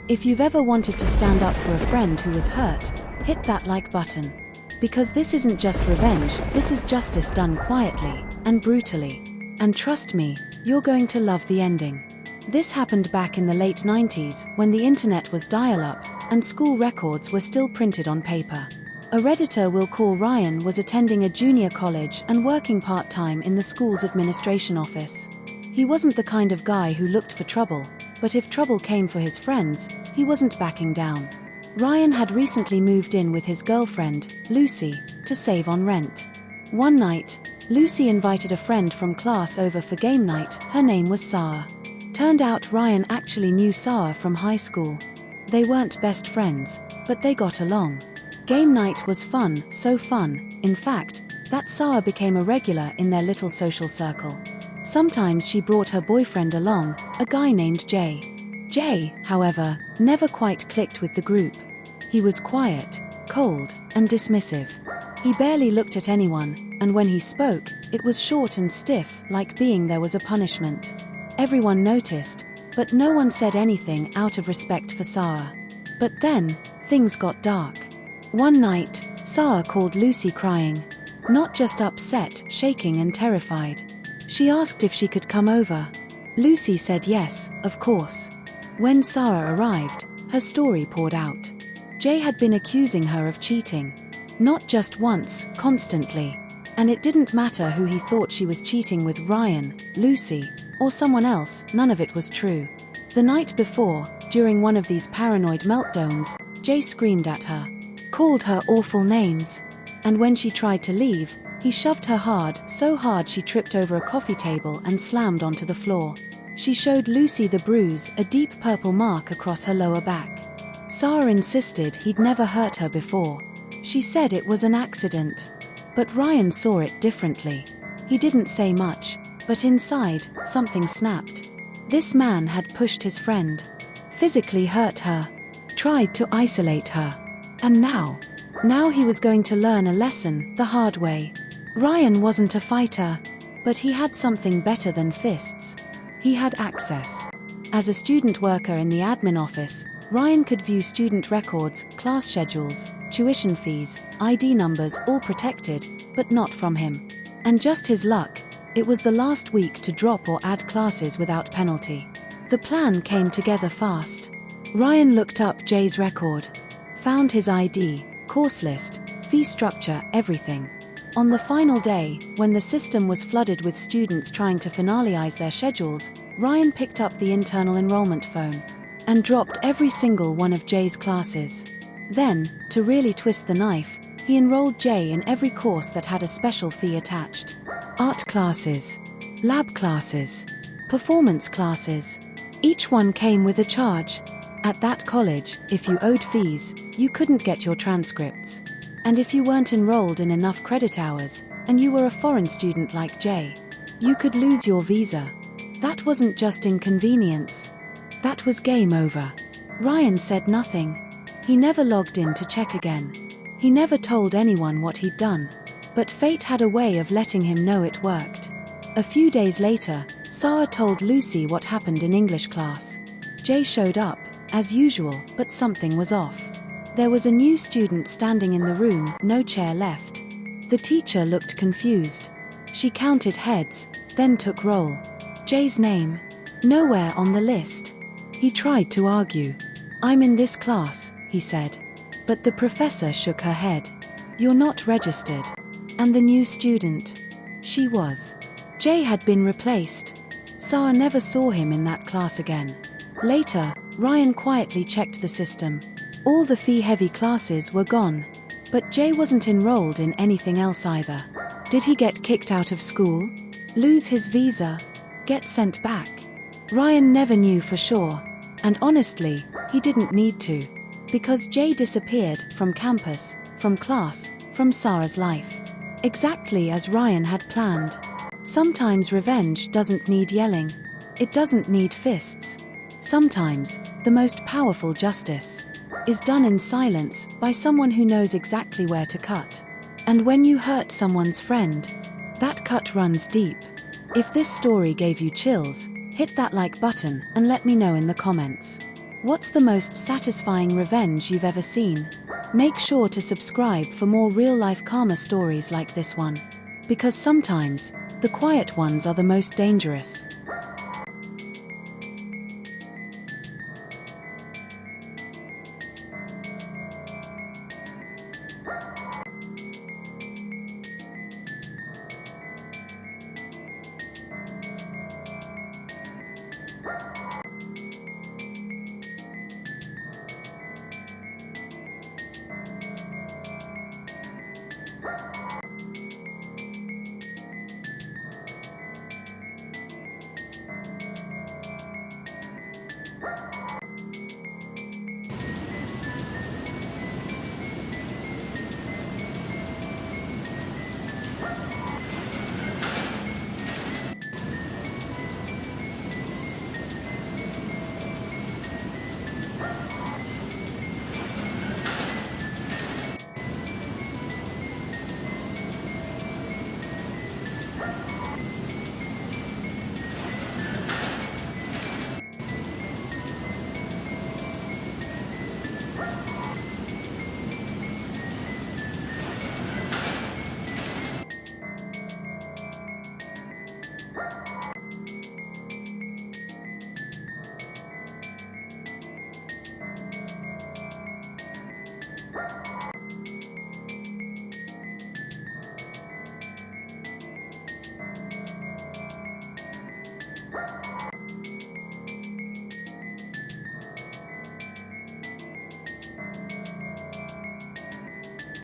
If you've ever wanted to stand up for a friend who was hurt, hit that like button. Because this isn't just revenge, this is justice done quietly and brutally. And trust me, you're going to love the ending. This happened back in the late 90s, when the internet was dial-up, and school records were still printed on paper. A Redditor we'll call Ryan was attending a junior college and working part-time in the school's administration office. He wasn't the kind of guy who looked for trouble, but if trouble came for his friends, he wasn't backing down. Ryan had recently moved in with his girlfriend, Lucy, to save on rent. One night, Lucy invited a friend from class over for game night. Her name was Sarah. Turned out Ryan actually knew Sarah from high school. They weren't best friends, but they got along. Game night was fun, so fun, in fact, that Sarah became a regular in their little social circle. Sometimes she brought her boyfriend along, a guy named Jay. Jay, however, never quite clicked with the group. He was quiet, cold, and dismissive. He barely looked at anyone, and when he spoke, it was short and stiff, like being there was a punishment. Everyone noticed, but no one said anything out of respect for Sarah. But then, things got dark. One night, Sarah called Lucy crying. Not just upset, shaking and terrified. She asked if she could come over. Lucy said yes, of course. When Sarah arrived, her story poured out. Jay had been accusing her of cheating. Not just once, constantly. And it didn't matter who he thought she was cheating with, Ryan, Lucy, or someone else, none of it was true. The night before, during one of these paranoid meltdowns, Jay screamed at her. Called her awful names. And when she tried to leave, he shoved her hard, so hard she tripped over a coffee table and slammed onto the floor. She showed Lucy the bruise, a deep purple mark across her lower back. Sarah insisted he'd never hurt her before. She said it was an accident. But Ryan saw it differently. He didn't say much, but inside, something snapped. This man had pushed his friend. Physically hurt her. Tried to isolate her. And now he was going to learn a lesson the hard way. Ryan wasn't a fighter, but he had something better than fists. He had access. As a student worker in the admin office, Ryan could view student records, class schedules, tuition fees, ID numbers, all protected, but not from him. And just his luck, it was the last week to drop or add classes without penalty. The plan came together fast. Ryan looked up Jay's record. Found his ID, course list, fee structure, everything. On the final day, when the system was flooded with students trying to finalize their schedules, Ryan picked up the internal enrollment phone and dropped every single one of Jay's classes. Then, to really twist the knife, he enrolled Jay in every course that had a special fee attached. Art classes, lab classes, performance classes. Each one came with a charge. At that college, if you owed fees, you couldn't get your transcripts. And if you weren't enrolled in enough credit hours, and you were a foreign student like Jay, you could lose your visa. That wasn't just inconvenience. That was game over. Ryan said nothing. He never logged in to check again. He never told anyone what he'd done. But fate had a way of letting him know it worked. A few days later, Sarah told Lucy what happened in English class. Jay showed up, as usual, but something was off. There was a new student standing in the room, no chair left. The teacher looked confused. She counted heads, then took roll. Jay's name? Nowhere on the list. He tried to argue. I'm in this class, he said. But the professor shook her head. You're not registered. And the new student? She was. Jay had been replaced. Sarah never saw him in that class again. Later, Ryan quietly checked the system. All the fee-heavy classes were gone. But Jay wasn't enrolled in anything else either. Did he get kicked out of school? Lose his visa? Get sent back? Ryan never knew for sure. And honestly, he didn't need to. Because Jay disappeared from campus, from class, from Sarah's life. Exactly as Ryan had planned. Sometimes revenge doesn't need yelling. It doesn't need fists. Sometimes, the most powerful justice is done in silence by someone who knows exactly where to cut. And when you hurt someone's friend, that cut runs deep. If this story gave you chills, hit that like button and let me know in the comments. What's the most satisfying revenge you've ever seen? Make sure to subscribe for more real-life karma stories like this one. Because sometimes, the quiet ones are the most dangerous.